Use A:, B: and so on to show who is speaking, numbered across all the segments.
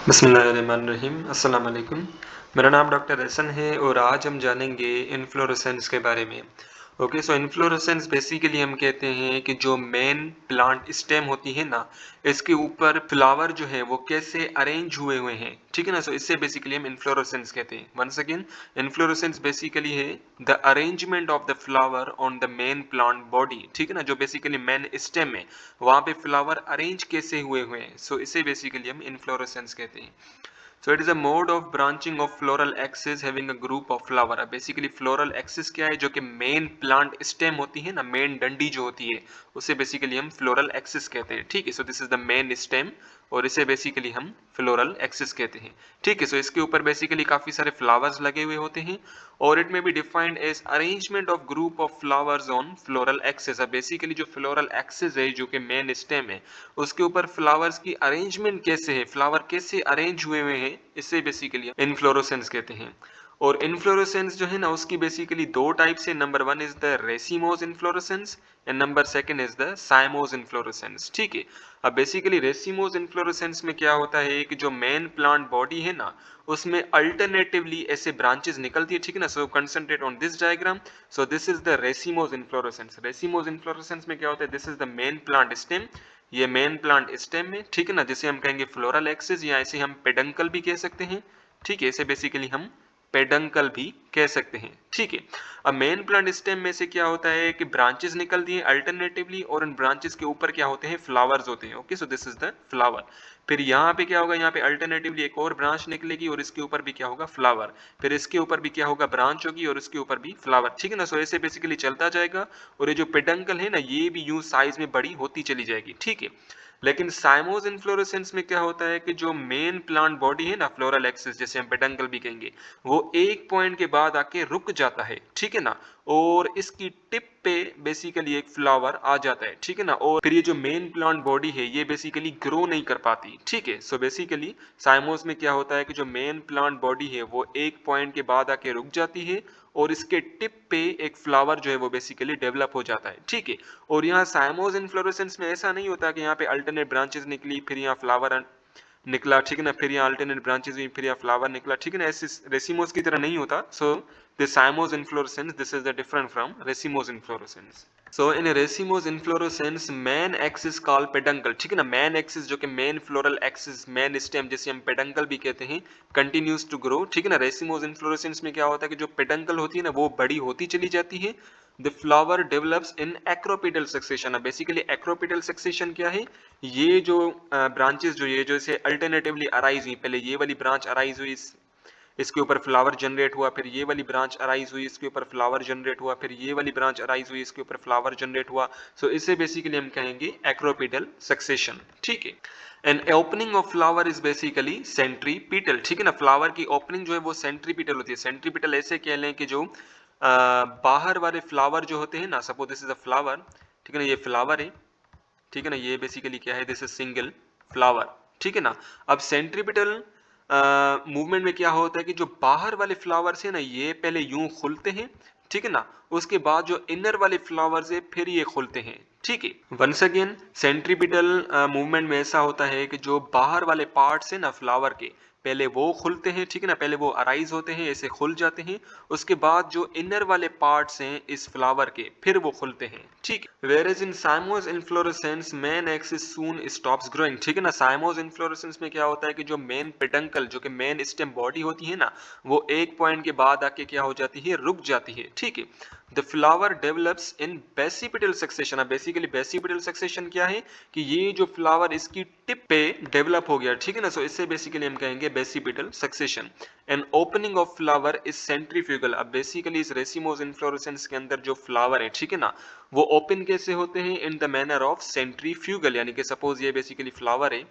A: बिस्मिल्लाहिर्रहमानिर्रहीम अस्सलाम वालेकुम। मेरा नाम डॉक्टर एहसन है और आज हम जानेंगे इन्फ्लोरेसेंस के बारे में। ओके, सो इन्फ्लोरेसेंस बेसिकली हम कहते हैं कि जो मेन प्लांट स्टेम होती है ना, इसके ऊपर फ्लावर जो है वो कैसे अरेंज हुए हुए हैं, ठीक है ना। सो इससे बेसिकली हम इन्फ्लोरेसेंस कहते हैं। वंस अगेन, इन्फ्लोरेसेंस बेसिकली है the arrangement of the flower on the main plant body, ठीक है ना। जो बेसिकली मेन स्टेम है वहां पे फ्लावर अरेंज कैसे हुए हुए हैं, सो इसे बेसिकली हम इन्फ्लोरेसेंस कहते हैं। So it is a mode of branching of floral axis having a group of flower। अब बेसिकली फ्लोरल एक्सिस क्या है, जो कि मेन प्लांट स्टेम होती है ना, मेन डंडी जो होती है उसे बेसिकली हम फ्लोरल एक्सिस कहते हैं, ठीक है। So this is the main stem और इसे बेसिकली हम फ्लोरल एक्सिस कहते हैं, ठीक है। सो इसके ऊपर बेसिकली काफी सारे फ्लावर्स लगे हुए होते हैं और it may be defined as arrangement of group of flowers on floral axis. अब बेसिकली जो फ्लोरल एक्सिस है, जो कि मेन स्टेम है, उसके ऊपर फ्लावर्स की अरेंजमेंट कैसे है, फ्लावर कैसे अरेंज हुए हुए हैं, इससे बेसिकली इन्फ्लोरेसेंस कहते हैं। और इन्फ्लोरेसेंस जो है ना, उसकी बेसिकली दो टाइप से, number one is the racemose inflorescence and number second is the cymose inflorescence, ठीक है। अब बेसिकली रेसिमोस इन्फ्लोरेसेंस में क्या होता है कि जो मेन प्लांट बॉडी है ना, उसमें अल्टरनेटिवली ऐसे ब्रांचेस निकलती है, ठीक है ना। So concentrate on this diagram. So this is the racemose inflorescence. Racemose inflorescence में क्या होता है, this is the main plant stem, ये मेन प्लांट स्टेम में, ठीक है ना, जिसे हम कहेंगे फ्लोरल एक्सिस या इसे हम पेडंकल भी कह सकते हैं, ठीक है। इसे बेसिकली हम पेडंकल भी कह सकते हैं, ठीक है। अब मेन प्लांट स्टेम में से क्या होता है कि ब्रांचेस निकलती हैं अल्टरनेटिवली और इन ब्रांचेस के ऊपर क्या होते हैं, फ्लावर्स होते हैं। Okay, so this is the flower. फिर यहाँ पे क्या होगा, यहाँ पे अल्टरनेटिवली एक और ब्रांच निकलेगी और इसके ऊपर भी क्या होगा, फ्लावर। फिर इसके ऊपर भी क्या होगा, ब्रांच होगी और इसके ऊपर भी फ्लावर, ठीक है ना। सो ऐसे बेसिकली चलता जाएगा और ये जो पेडंकल है ना, ये भी यूं साइज में बड़ी होती चली जाएगी, ठीक है। लेकिन साइमोस इन्फ्लोरेसेंस में क्या होता है कि जो मेन प्लांट बॉडी है ना, फ्लोरल एक्सिस जैसे हम पेडंकल भी कहेंगे, वो एक पॉइंट के बाद आके रुक जाता है, ठीक है ना। और इसकी टिप पे बेसिकली एक फ्लावर आ जाता है, ठीक है ना। और फिर ये जो मेन प्लांट बॉडी है ये बेसिकली ग्रो नहीं कर पाती, ठीक है। सो बेसिकली साइमोस में क्या होता है कि जो मेन प्लांट बॉडी है वो एक पॉइंट के बाद आके रुक जाती है और इसके टिप पे एक फ्लावर जो है वो बेसिकली डेवलप हो जाता है, ठीक है। और यहाँ साइमोस इन्फ्लोरेसेंस में ऐसा नहीं होता कि यहाँ पे अल्टरनेट ब्रांचेस निकली फिर यहाँ फ्लावर निकला, ठीक है ना, फिर यहाँ अल्टरनेट ब्रांचेस हुई फिर यहाँ फ्लावर निकला, ठीक है ना। ऐसे रेसिमोस की तरह नहीं होता। So this साइमोस inflorescence, this is the different from racemose inflorescence. So in racemose inflorescence man axis call peduncle, ठीक है ना। मैन एक्सिस जो कि main floral axis, main stem जिसे हम पेडंकल भी कहते हैं, कंटिन्यूज टू ग्रो, ठीक है ना। रेसिमोस इन्फ्लोरेसेंस में क्या होता है कि जो पेडंकल होती है ना वो बड़ी होती चली जाती है। The flower develops in acropetal succession. अब बेसिकली एक्रोपिटल सक्सेशन क्या है, ये जो ब्रांचेस जो ये जो इसे अल्टरनेटिवली अराइज हुई, पहले ये वाली ब्रांच अराइज हुई, इसके ऊपर फ्लावर जनरेट हुआ, फिर ये वाली ब्रांच अराइज हुई, इसके ऊपर फ्लावर जनरेट हुआ, फिर ये वाली ब्रांच अराइज हुई, इसके ऊपर फ्लावर जनरेट हुआ। सो इसे बेसिकली हम कहेंगे एक्रोपिटल सक्सेशन, ठीक है। And opening of flower is basically centripetal, ठीक है ना। फ्लावर की ओपनिंग जो है वो सेंट्रीपिटल होती है। सेंट्रीपिटल ऐसे कह लें कि जो बाहर वाले फ्लावर जो होते हैं ना, suppose this is a flower, ठीक है ना, ये फ्लावर है, ठीक है ना, ये बेसिकली क्या है, दिस इज सिंगल फ्लावर, ठीक है ना। अब सेंट्रीपिटल मूवमेंट में क्या होता है कि जो बाहर वाले फ्लावर्स है ना, ये पहले यूं खुलते हैं, ठीक है ना। उसके बाद जो इनर वाले फ्लावर्स है फिर ये खुलते हैं, ठीक है। वंस अगेन सेंट्रीपिटल मूवमेंट में ऐसा होता है कि जो बाहर वाले पार्ट्स है ना फ्लावर के, पहले वो खुलते हैं, ठीक है ना, पहले वो अराइज होते हैं, ऐसे खुल जाते हैं। उसके बाद जो इनर वाले पार्ट्स हैं इस फ्लावर के फिर वो खुलते हैं, ठीक है। Where in cymose inflorescence main axis soon stops growing, ठीक है ना। साइमोस इन्फ्लोरेसेंस में क्या होता है कि जो मेन पेडंकल जो कि मेन स्टेम बॉडी होती है ना, वो एक पॉइंट के बाद आके क्या हो जाती है, रुक जाती है, ठीक है। The flower develops in basipetal succession. अब बेसिकली बेसिपिटल सक्सेशन क्या है कि ये जो फ्लावर इसकी टिप पे डेवलप हो गया, ठीक है ना। सो इससे बेसिकली हम कहेंगे basipetal succession. And opening of flower is centrifugal. अब बेसिकली इस रेसिमोस इन्फ्लोरेसेंस के अंदर जो फ्लावर है, ठीक है ना, वो ओपन कैसे होते हैं, in the manner of centrifugal. यानी कि सपोज ये बेसिकली फ्लावर है,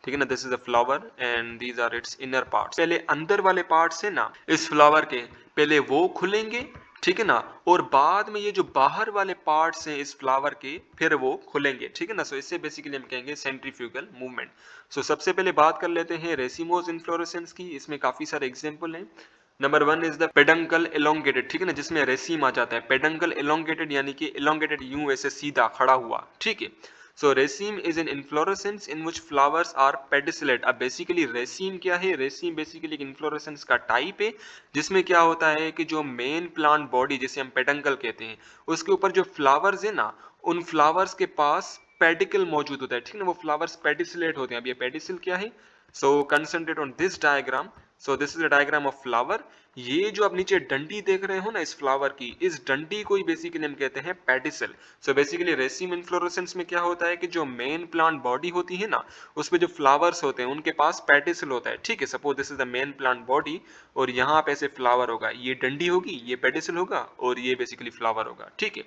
A: ठीक है ना, this is a flower and these are its inner parts. पहले अंदर वाले पार्ट्स है ना इस फ्लावर के, पहले वो खुलेंगे, ठीक है ना, और बाद में ये जो बाहर वाले पार्ट्स हैं इस फ्लावर के फिर वो खुलेंगे, ठीक है ना। सो इससे बेसिकली हम कहेंगे सेंट्रीफ्यूगल मूवमेंट। सो सबसे पहले बात कर लेते हैं रेसिमोस इन्फ्लोरेसेंस की। इसमें काफी सारे एग्जांपल हैं। Number one is the peduncle elongated, ठीक है ना, जिसमें रेसिम आ जाता है। पेडंकल एलोंगेटेड यानी कि एलोंगेटेड यूं ऐसे सीधा खड़ा हुआ, ठीक है। So raceme is an inflorescence in which flowers are pedicellate. अब बेसिकली रेसिम क्या है, रेसिम बेसिकली एक इन्फ्लोरेसेंस का टाइप है जिसमें क्या होता है कि जो मेन प्लांट बॉडी जिसे हम पेडंकल कहते हैं उसके ऊपर जो फ्लावर्स है ना, उन फ्लावर्स के पास पेडिकल मौजूद होता है, ठीक है ना, वो फ्लावर्स पेडिसिलेट होते हैं। अब ये पेडिसिल क्या है, so concentrate on this diagram. So this is the diagram of flower. ये जो आप नीचे डंडी देख रहे हो ना इस फ्लावर की, इस डंडी को ही बेसिकली हम कहते हैं पेडिसल। सो बेसिकली रेसिम इन्फ्लोरेसेंस में क्या होता है कि जो मेन प्लांट बॉडी होती है ना, उसमें जो फ्लावर्स होते हैं उनके पास पेडिसल होता है, ठीक है। Suppose this is the main plant body और यहाँ पे ऐसे फ्लावर होगा, ये डंडी होगी, ये पेडिसल होगा और ये बेसिकली फ्लावर होगा, ठीक है।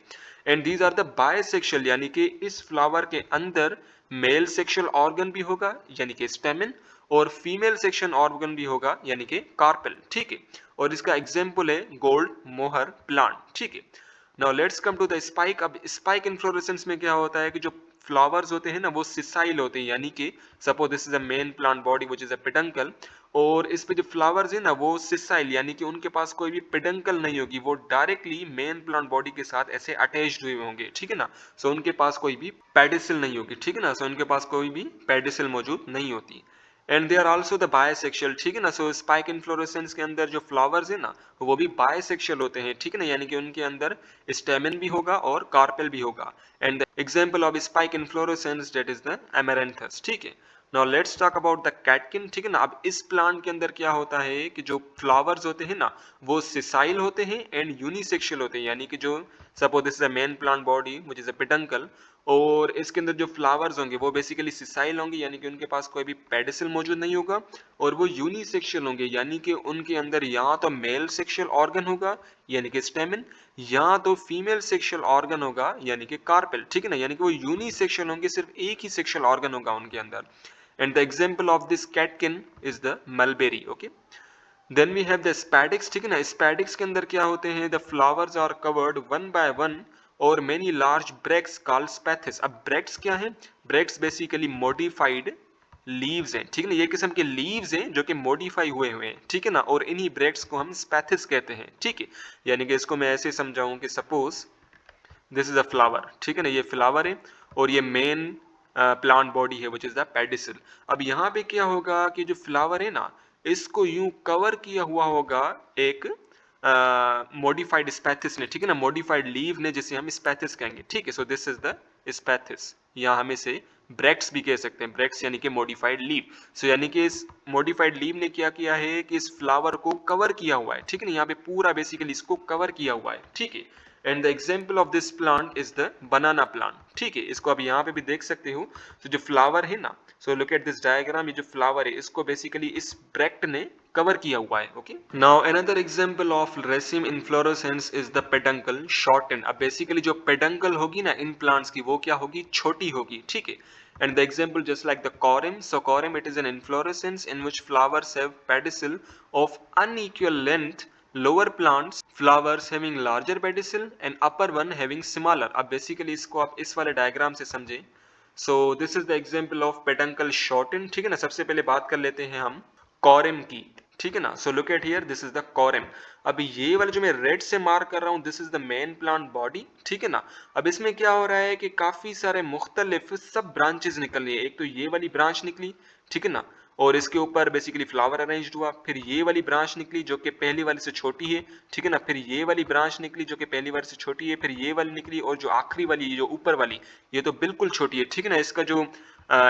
A: And these are the bisexual, यानी कि इस फ्लावर के अंदर मेल सेक्सुअल ऑर्गन भी होगा यानी कि स्टेमिन, और फीमेल सेक्शन ऑर्गन भी होगा यानी कि कार्पेल, ठीक है। और इसका एग्जांपल है गोल्ड मोहर प्लांट, ठीक है। Now let's come to the spike. अब स्पाइक इन्फ्लोरेसेंस में क्या होता है कि जो फ्लावर्स होते हैं ना वो सिसाइल होते हैं, यानी कि suppose this is a main plant body which is a peduncle, और इस पे जो फ्लावर्स है ना वो सिसाइल यानी कि उनके पास कोई भी पेडंकल नहीं होगी, वो डायरेक्टली मेन प्लांट बॉडी के साथ ऐसे अटैच्ड हुए होंगे, ठीक है ना। सो उनके पास कोई भी पेडिसिल नहीं होगी, ठीक है ना। सो उनके पास कोई भी पेडिसिल मौजूद नहीं होती। And they are also the bisexual, ठीक है ना। सो स्पाइक इन्फ्लोरेसेंस के अंदर जो फ्लावर्स है ना वो भी बायसेक्सुअल होते हैं, ठीक है ना, यानी कि उनके अंदर स्टेमन भी होगा और कार्पेल भी होगा। And the example of spike inflorescence that is the amaranthus, ठीक है। Now let's talk about the catkin, ठीक है ना। अब इस प्लांट के अंदर क्या होता है कि जो फ्लावर्स होते हैं ना वो सिसाइल होते हैं एंड यूनिसेक्सुअल होते हैं, यानी कि जो suppose this is a main plant body which is a peduncle, और इसके अंदर जो फ्लावर्स होंगे वो बेसिकली सिसाइल होंगे यानी कि उनके पास कोई भी पेडिसल मौजूद नहीं होगा, और वो यूनिसेक्सुअल होंगे यानी कि उनके अंदर या तो मेल सेक्सुअल ऑर्गन होगा यानी कि स्टेमिन, या तो फीमेल सेक्सुअल ऑर्गन होगा यानी कि कार्पेल, ठीक है ना, यानी कि वो यूनिसेक्सुअल होंगे, सिर्फ एक ही सेक्सुअल ऑर्गन होगा उनके अंदर। And the example of this catkin is the mulberry, okay. Then we have the spadix, ठीक है ना। स्पैडिक्स के अंदर क्या होते हैं, the flowers are covered one by one और many large bracts called spathes. अब ब्रेक्स क्या है, ब्रेक्स बेसिकली मॉडिफाइड लीव्स हैं, ठीक है ना, ये किस्म के लीव्स हैं जो कि मॉडिफाई हुए हुए हैं, ठीक है ना, और इन्हीं ब्रेक्स को हम स्पैथिस कहते हैं, ठीक है। यानी कि इसको मैं ऐसे समझाऊं कि suppose this is a flower, ठीक है ना, ये फ्लावर है और ये मेन प्लांट बॉडी है विच इज द पेडिसल। अब यहाँ पे क्या होगा कि जो फ्लावर है ना इसको यूं कवर किया हुआ होगा एक मॉडिफाइड स्पैथिस ने, ठीक है ना, मॉडिफाइड लीव ने जिसे हम स्पैथिस कहेंगे, ठीक है। सो दिस इज द स्पैथिस, या हम इसे ब्रेक्स भी कह सकते हैं, ब्रेक्स यानी कि मॉडिफाइड लीव। सो यानी कि इस मॉडिफाइड लीव ने क्या किया है कि इस फ्लावर को कवर किया हुआ है, ठीक है ना, यहाँ पे पूरा बेसिकली इसको कवर किया हुआ है, ठीक है। And the example of this plant is the banana plant, ठीक है। इसको आप यहाँ पे भी देख सकते हो, तो जो फ्लावर है ना, सो लुक एट दिस डायग्राम, ये जो फ्लावर है इसको बेसिकली इस ब्रैक्ट ने कवर किया हुआ है, okay. Now another example of रेसिम inflorescence is the peduncle shorten. अब बेसिकली जो पेडंकल होगी ना इन प्लांट्स की वो क्या होगी, छोटी होगी, ठीक है। And the example just like the corym, so corym it is an inflorescence in which flowers have pedicel of unequal length, lower plants flowers having larger pedicel and upper one having smaller। अब basically इसको आप इस वाले diagram से समझें। So this is the example of peduncle shorten, ठीक है ना। सबसे पहले बात कर लेते हैं हम कॉरम की, ठीक है ना। सो look eight here, this is the quorum. अब ये वाला जो मैं रेड से मार्क कर रहा हूँ this is the main plant body, ठीक है ना। अब इसमें क्या हो रहा है कि काफी सारे मुख्तलिफ सब ब्रांचेस निकल रही है। एक तो ये वाली ब्रांच निकली, ठीक है ना, और इसके ऊपर बेसिकली फ्लावर अरेंज्ड हुआ। फिर ये वाली ब्रांच निकली जो कि पहली वाली से छोटी है, ठीक है ना। फिर ये वाली ब्रांच निकली जो कि पहली वाली से छोटी है। फिर ये वाली निकली और जो आखिरी वाली जो ऊपर वाली ये तो बिल्कुल छोटी है, ठीक है ना। इसका जो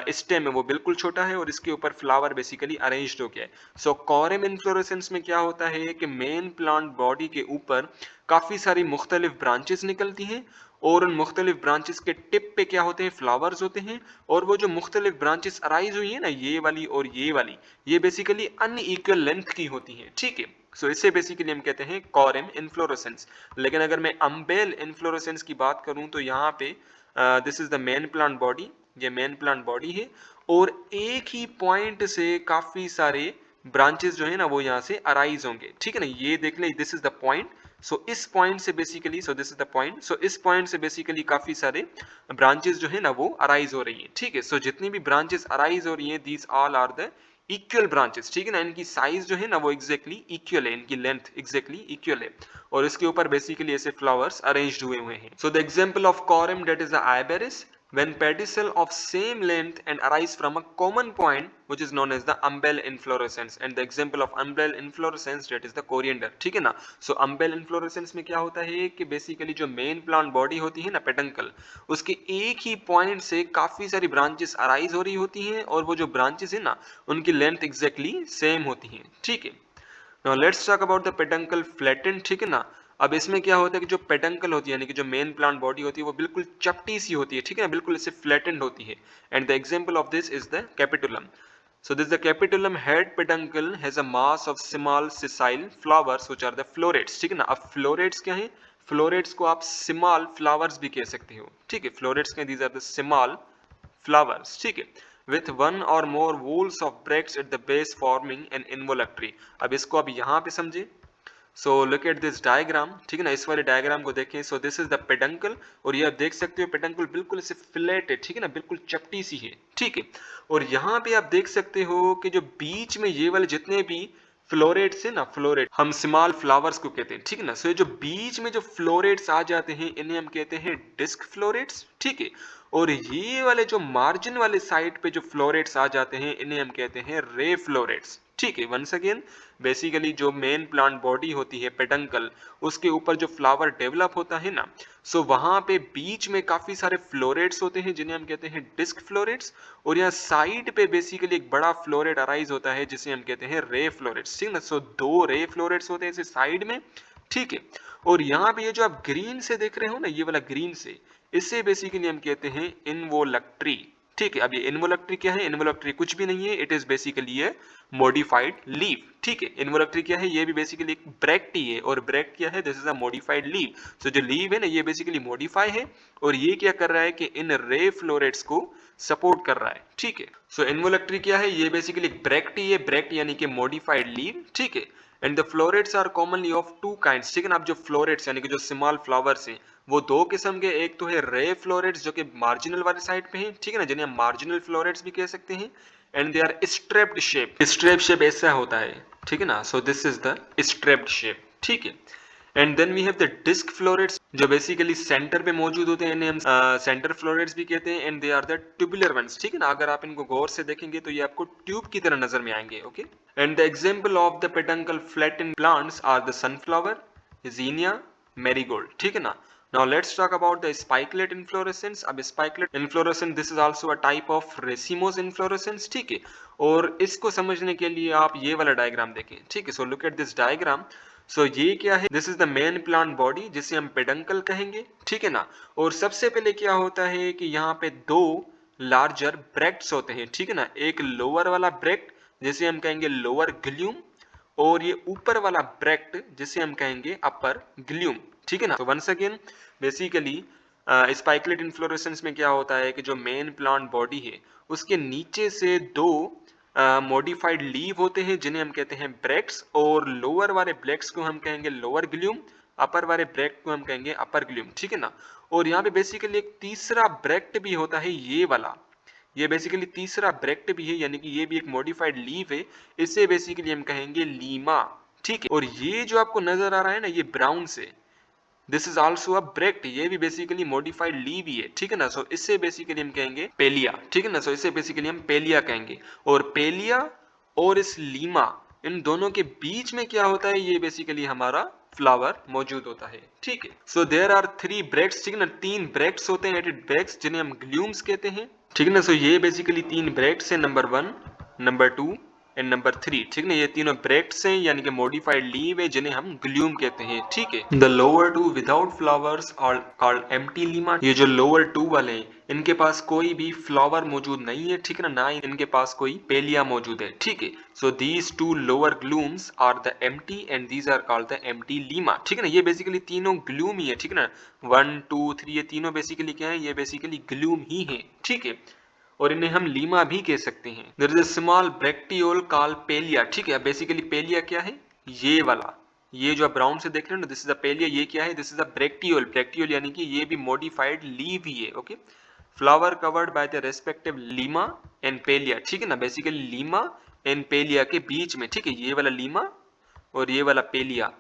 A: स्टेम है वो बिल्कुल छोटा है और इसके ऊपर फ्लावर बेसिकली अरेंज्ड हो गया है। सो कॉरम इन्फ्लोरेसेंस में क्या होता है कि मेन प्लांट बॉडी के ऊपर काफी सारी मुख्तलिफ ब्रांचेस निकलती हैं और उन मुख्तलिफ ब्रांचेस के टिप पे क्या होते हैं, फ्लावर्स होते हैं। और वो जो मुख्तलिफ ब्रांचेस अराइज हुई है ना, ये वाली और ये वाली, ये बेसिकली अनइक्वल लेंथ की होती हैं, ठीक है। सो इसे बेसिकली हम कहते हैं कॉरम इन्फ्लोरेसेंस। लेकिन अगर मैं अम्बेल इन्फ्लोरेसेंस की बात करूं तो यहाँ पे this is the main plant body, ये मेन प्लांट बॉडी है और एक ही पॉइंट से काफी सारे ब्रांचेस जो है ना वो यहाँ से अराइज होंगे, ठीक है ना। ये देख ले, this is the point. So इस पॉइंट से basically, so this is the point, so इस पॉइंट से बेसिकली काफी सारे ब्रांचेस जो है ना वो अराइज हो रही है, ठीक है। सो जितनी भी ब्रांचेस अराइज हो रही है these all are the equal branches, ठीक है ना। इनकी साइज जो है ना वो एग्जैक्टली इक्वल है, इनकी लेंथ एग्जैक्टली इक्वल है और इसके ऊपर बेसिकली ऐसे फ्लावर्स अरेंज्ड हुए हैं। So the example of corymb that is the iberis, when pedicel of same length and arise from a common point which is known as the umbel inflorescence, and the example of umbel inflorescence that is the coriander, ठीक है ना। सो umbel inflorescence में क्या होता है कि basically जो main plant body होती है ना पेडंकल, उसके एक ही पॉइंट से काफी सारी ब्रांचेस अराइज हो रही होती हैं और वो जो ब्रांचेस है ना उनकी लेंथ एग्जैक्टली सेम होती है, ठीक है। Now let's talk about the peduncle flattened, ठीक है ना। अब इसमें क्या होता है कि जो पेडंकल होती है यानी कि जो मेन प्लांट बॉडी होती है वो बिल्कुल चपटी सी होती है, ठीक है ना, बिल्कुल ऐसे फ्लैटेंड होती है। And the example of this is the capitulum. So this the capitulum head peduncle has a mass of small sessile flowers which are the florets, ठीक है ना। अब florets क्या है, florets को आप small flowers भी कह सकते हो, ठीक है। florets के these are the small flowers, ठीक है, with one or more whorls of bracts at the base forming an involucre। अब इसको अब यहाँ पे समझे। सो लुक एट दिस डायग्राम, ठीक है ना, इस वाले डायग्राम को देखें। सो दिस इज द पेडंकल और ये आप देख सकते हो पेडंकल बिल्कुल ऐसे फ्लैट है, ठीक है ना, बिल्कुल चपटी सी है, ठीक है। और यहाँ पे आप देख सकते हो कि जो बीच में ये वाले जितने भी फ्लोरेट्स है ना, फ्लोरेट हम स्मॉल फ्लावर्स को कहते हैं, ठीक है ना। सो ये जो बीच में जो फ्लोरेट्स आ जाते हैं इन्हें हम कहते हैं डिस्क फ्लोरेट्स, ठीक है। और ये वाले जो मार्जिन वाले साइड पे जो फ्लोरेट्स आ जाते हैं इन्हें हम कहते हैं रे फ्लोरेट्स, ठीक है। वंस अगेन बेसिकली जो मेन प्लांट बॉडी होती है पेडंकल, उसके ऊपर जो फ्लावर डेवलप होता है ना, सो वहां पे बीच में काफी सारे फ्लोरेट्स होते हैं जिन्हें हम कहते हैं डिस्क फ्लोरेट्स, और यहाँ साइड पे बेसिकली एक बड़ा फ्लोरेट अराइज होता है जिसे हम कहते हैं रे फ्लोरेट्स, ठीक है ना। सो दो रे फ्लोरेट्स होते हैं इसे साइड में, ठीक है। और यहाँ पे ये जो आप ग्रीन से देख रहे हो ना, ये वाला ग्रीन से, इससे बेसिकली हम कहते हैं इनवोलक्ट्री, ठीक है। अब ये इनवोलक्ट्री क्या है, इनवोलक्ट्री कुछ भी नहीं है, it is basically A modified leave, ठीक है। इनवोलक्ट्री क्या है, ये भी बेसिकली एक ब्रैक्ट ही है, और ब्रैक्ट क्या है, this is a modified leaf. So जो लीव है ना ये बेसिकली मॉडिफाई है, और ये क्या कर रहा है कि इन रे फ्लोरेट्स को सपोर्ट कर रहा है, ठीक है। सो इनवोलक्ट्री क्या है, ये बेसिकली एक ब्रैक्ट ही है, ब्रैक्ट यानी कि मॉडिफाइड लीव, ठीक है। And the florets are commonly of two kinds, ठीक है ना। अब जो फ्लोरेट्स यानी कि जो स्मॉल फ्लावर्स हैं वो दो किस्म के, एक तो है रे फ्लोरेट्स जो कि मार्जिनल वाले साइड पे हैं, ठीक है ना, जिन्हें हम मार्जिनल फ्लोरेट्स भी कह सकते हैं। And they are strapped shape, strap shape ऐसा होता है, ठीक है ना। So this is the strapped shape, ठीक है। And then we have the disc florets जो बेसिकली सेंटर पे मौजूद होते हैं, इन्हें हम सेंटर फ्लोरेट्स भी कहते हैं। And they are the tubular ones, ठीक है ना। अगर आप इनको गौर से देखेंगे तो ये आपको ट्यूब की तरह नजर में आएंगे, okay. And the example of the peduncle flattened plants are the sunflower, zinnia, marigold, ठीक है ना। Now let's talk about the spikelet inflorescence। अब spikelet inflorescence this is also a type of racemose inflorescence, ठीक है। और इसको समझने के लिए आप ये वाला डायग्राम देखें, ठीक है। So look at this diagram. So ये क्या है, this is the main plant body जिसे हम पेडंकल कहेंगे, ठीक है ना। और सबसे पहले क्या होता है कि यहाँ पे दो लार्जर ब्रैक्ट्स होते हैं, ठीक है ना। एक लोअर वाला ब्रैक्ट जिसे हम कहेंगे लोअर ग्ल्यूम, और ये ऊपर वाला ब्रैक्ट जिसे हम कहेंगे अपर ग्ल्यूम, ठीक है ना। तो once again basically spikelet inflorescence में क्या होता है कि जो मेन प्लांट बॉडी है उसके नीचे से दो मॉडिफाइड लीव होते हैं जिन्हें हम कहते हैं ब्रैक्ट्स, और लोअर वाले ब्रैक्ट्स को हम कहेंगे लोअर ग्ल्यूम, अपर वाले ब्रैक्ट को हम कहेंगे अपर ग्ल्यूम, ठीक है ना। और यहाँ पे बेसिकली एक तीसरा ब्रैक्ट भी होता है, ये वाला, ये बेसिकली तीसरा ब्रैक्ट भी है यानी कि ये भी एक मॉडिफाइड लीव है, इसे बेसिकली हम कहेंगे लीमा, ठीक है। और ये जो आपको नजर आ रहा है ना ये ब्राउन से, this is also a bract, ये भी बेसिकली मॉडिफाइड लीव ही है, ठीक है ना। सो इससे बेसिकली हम कहेंगे पेलिया, ठीक है ना। सो इसे बेसिकली हम पेलिया कहेंगे। और पेलिया और इस लीमा इन दोनों के बीच में क्या होता है, ये बेसिकली हमारा फ्लावर मौजूद होता है, ठीक है। So there are three bracts, ठीक है ना, तीन ब्रैक्ट्स होते हैं एडेड ब्रैक्ट्स जिन्हें हम ग्ल्यूम्स कहते हैं, ठीक है ना। सो ये बेसिकली तीन ब्रैक्ट्स हैं, नंबर 1, नंबर 2 एंड नंबर 3, ठीक है। ये तीनों ब्रैक्ट्स हैं यानी कि मॉडिफाइड लीव है जिन्हें हम ग्ल्यूम कहते हैं, ठीक है। The lower two without flowers are called empty lemma. ये जो लोअर टू वाले हैं इनके पास कोई भी फ्लावर मौजूद नहीं है, ठीक है ना, ना ही इनके पास कोई पेलिया मौजूद है, ठीक है। So these two lower glumes are the empty and these are called the empty lemma, ठीक है ना। ये बेसिकली तीनों ग्लूम ही है, ठीक है ना। 1 2 3 ये तीनों बेसिकली क्या है, ये बेसिकली ग्लूम ही है, ठीक है। और इन्हें हम लीमा भी कह सकते हैं। There is a small bracteole called palea, ठीक है। बेसिकली पेलिया क्या है, ये वाला, ये जो ब्राउन से देख रहे हो ना, दिस इज अ पेलिया। ये क्या है, दिस इज अ ब्रैक्टियोल, ब्रैक्टियोल यानी कि ये भी मॉडिफाइड लीव ही है, okay. Flower covered by the respective lemma and palea, ठीक है ना। बेसिकली लीमा एंड पेलिया के बीच में, ठीक है, ये वाला लीमा और ये वाला पेलिया,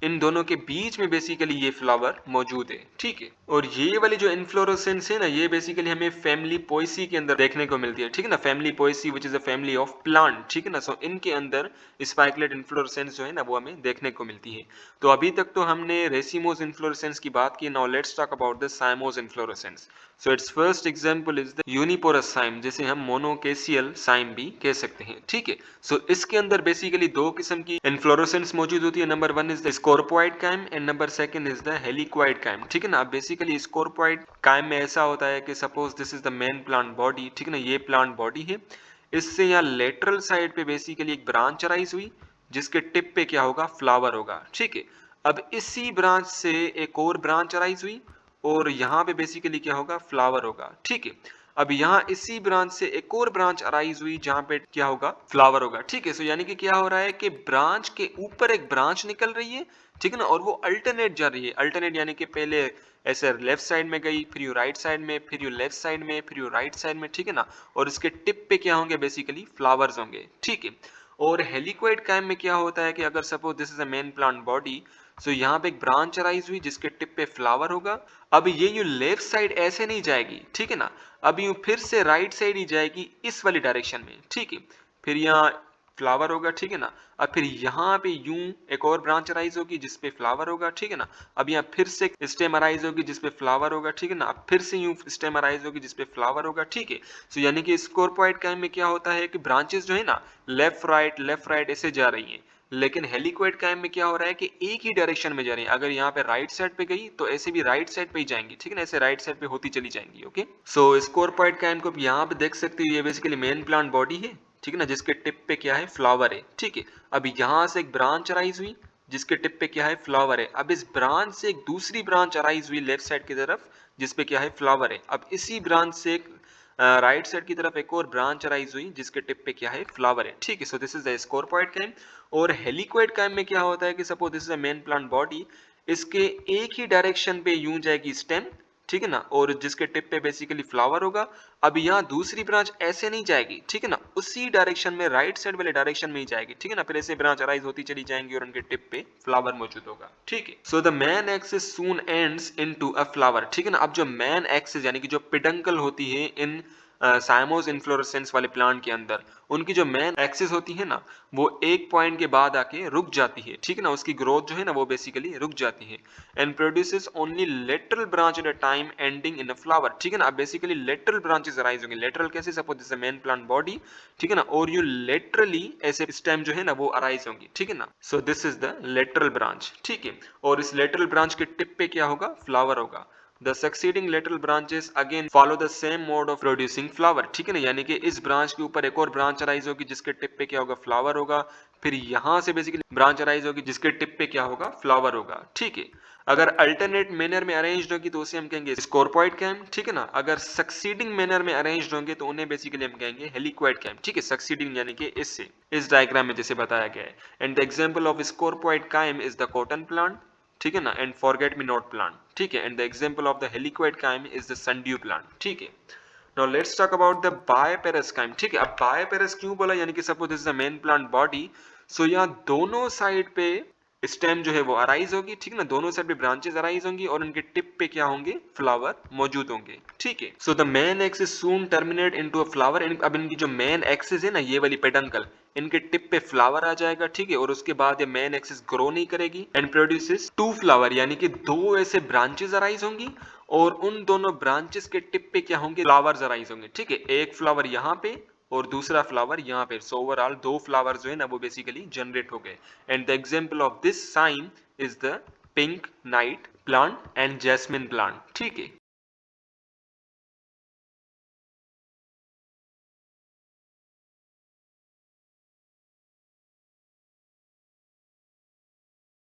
A: इन दोनों के बीच में बेसिकली ये फ्लावर मौजूद है, ठीक है। और ये वाली जो इन्फ्लोरेसेंस है ना, ये बेसिकली हमें फैमिली पोएसी के अंदर देखने को मिलती है, ठीक है ना। Family Poaceae which is a family of plant, ठीक है ना। सो इनके अंदर स्पाइकलेट इन्फ्लोरेसेंस जो है ना वो हमें देखने को मिलती है। तो अभी तक तो हमने रेसिमोस इन्फ्लोरेसेंस की बात की। Now let's talk about the cymose inflorescence. So its first example is the uniparous cyme, जिसे हम मोनोकेसियल साइम भी कह सकते हैं, ठीक है। सो इसके अंदर बेसिकली दो किस्म की इन्फ्लोरेसेंस मौजूद होती है। Number one is the scorpioid cyme and number second is the helicoid cyme, ठीक है ना। अब बेसिकली स्कोरपॉइड काइम में ऐसा होता है कि suppose this is the main plant body, ठीक है ना, ये प्लांट बॉडी है। इससे यहाँ लेटरल साइड पे बेसिकली एक ब्रांच अराइज हुई, जिसके टिप पे क्या होगा, फ्लावर होगा, ठीक है। अब इसी ब्रांच से एक और ब्रांच अराइज हुई और यहाँ पे बेसिकली क्या होगा, फ्लावर होगा, ठीक है। अब यहाँ इसी ब्रांच से एक और ब्रांच अराइज हुई जहां पे क्या होगा, फ्लावर होगा, ठीक है। सो यानी कि क्या हो रहा है कि ब्रांच के ऊपर एक ब्रांच निकल रही है, ठीक है ना, और वो अल्टरनेट जा रही है। अल्टरनेट यानी कि पहले ऐसे लेफ्ट साइड में गई, फिर यू राइट साइड में, फिर यू लेफ्ट साइड में, फिर यू राइट साइड में, ठीक है ना। और इसके टिप पे क्या होंगे, बेसिकली फ्लावर्स होंगे, ठीक है। और हेलिक्वाइड काइम में क्या होता है कि अगर suppose this is a main plant body, so यहाँ पे एक ब्रांच अराइज हुई जिसके टिप पे फ्लावर होगा। अब ये यूं लेफ्ट साइड ऐसे नहीं जाएगी, ठीक है ना, अब यूं फिर से राइट साइड ही जाएगी इस वाली डायरेक्शन में, ठीक है। फिर यहाँ फ्लावर होगा, ठीक है ना। अब फिर यहाँ पे यूं एक और ब्रांच अराइज होगी जिसपे फ्लावर होगा, ठीक है ना। अब यहाँ फिर से स्टेम अराइज होगी जिसपे फ्लावर होगा, ठीक है ना। अब फिर से यूं स्टेम अराइज होगी जिसपे फ्लावर होगा, ठीक है। सो यानी कि स्कोरपॉइड काइम में क्या होता है कि ब्रांचेस जो है ना लेफ्ट राइट ऐसे जा रही हैं। लेकिन हेलिक्वाइड काइम में क्या हो रहा है कि एक ही डायरेक्शन में जा रही है। अगर यहाँ पे राइट साइड पे गई तो ऐसे भी राइट साइड पे ही जाएंगी, ठीक है ना, ऐसे राइट साइड पे होती चली जाएंगी, ओके। सो स्कोरपॉइड काइम को यहाँ पे देख सकते हो, ये बेसिकली मेन प्लांट बॉडी है, ठीक है ना, जिसके टिप पे क्या है, फ्लावर है, ठीक है। अब यहाँ से एक ब्रांच अराइज हुई जिसके टिप पे क्या है, फ्लावर है। अब इस ब्रांच से एक दूसरी ब्रांच अराइज हुई लेफ्ट साइड की तरफ जिसपे क्या है, फ्लावर है। अब इसी ब्रांच से एक राइट साइड की तरफ एक और ब्रांच अराइज हुई जिसके टिप पे क्या है, फ्लावर है, ठीक है। So this is the scorpioid cyme. और हेलिक्वाइड काइम में क्या होता है कि suppose this is a main plant body, इसके एक ही डायरेक्शन पे यूं जाएगी स्टेम, ठीक है ना, और जिसके टिप पे बेसिकली फ्लावर होगा। अब यहाँ दूसरी ब्रांच ऐसे नहीं जाएगी, ठीक है ना, उसी डायरेक्शन में राइट साइड वाले डायरेक्शन में ही जाएगी, ठीक है ना। फिर ऐसे ब्रांच अराइज होती चली जाएंगी और उनके टिप पे फ्लावर मौजूद होगा, ठीक है। So the man axis soon ends into a flower, ठीक है ना। अब जो मैन एक्सिस यानी कि जो पिडंकल होती है इन साइमोस इन्फ्लोरेसेंस वाले प्लांट के अंदर, उनकी जो मेन एक्सिस होती है ना, वो एक पॉइंट के बाद आके रुक जाती है, ठीक है ना। उसकी ग्रोथ जो है ना वो बेसिकली रुक जाती है and produces only lateral branch at a time ending in a flower, ठीक है ना। अब बेसिकली लेटरल ब्रांचेस अराइज होंगे। लेटरल कैसे, suppose this main plant body, ठीक है ना, और यू लेटरली ऐसे स्टेम जो है ना वो अराइज होंगी, ठीक है ना। So this is the lateral branch, ठीक है। और इस लेटरल ब्रांच के टिप पे क्या होगा, फ्लावर होगा। The succeeding lateral branches again follow the same mode of producing flower, ठीक है ना। यानी कि इस ब्रांच के ऊपर एक और ब्रांच अराइज होगी जिसके टिप पे क्या होगा, फ्लावर होगा। फिर यहाँ से बेसिकली ब्रांच अराइज होगी जिसके टिप पे क्या होगा, फ्लावर होगा, ठीक है। अगर अल्टरनेट मैनर में अरेंज्ड होगी तो उसे हम कहेंगे स्कोरपॉइड कैम, ठीक है ना। अगर सक्सीडिंग मैनर में अरेंज्ड होंगे तो उन्हें बेसिकली हम कहेंगे हेलिक्वाइड कैम, ठीक है। सक्सीडिंग यानी कि इससे, इस डायग्राम में जैसे बताया गया है। And the example of scorpioid cyme is the cotton plant, ठीक है ना, and forget me not plant, ठीक है। And the example of the helicoid cyme is the sundew plant, ठीक है। Now let's talk about the biparous cyme, ठीक है। अब बायपेरस क्यों बोला, यानी कि suppose this is the main plant body, so यहाँ दोनों साइड पे स्टेम जो है वो अराइज होगी, ठीक है ना, दोनों साइड पे ब्रांचेस अराइज होंगी और उनके टिप पे क्या होंगे, फ्लावर मौजूद होंगे, ठीक है। So the main axis soon terminate into a flower. अब इनकी जो मेन एक्सिस है ना, ये वाली पेडंकल, इनके टिप पे फ्लावर आ जाएगा, ठीक है। और उसके बाद ये मेन एक्सिस ग्रो नहीं करेगी एंड प्रोड्यूसेस टू फ्लावर, यानी कि दो ऐसे ब्रांचेस अराइज होंगी और उन दोनों ब्रांचेस के टिप पे क्या होंगे, फ्लावर्स अराइज होंगे, ठीक है। एक फ्लावर यहाँ पे और दूसरा फ्लावर यहाँ पे। सो ओवरऑल दो फ्लावर्स जो है ना वो बेसिकली जनरेट हो गए। And the example of this sign is the pink night plant and jasmine plant, ठीक है।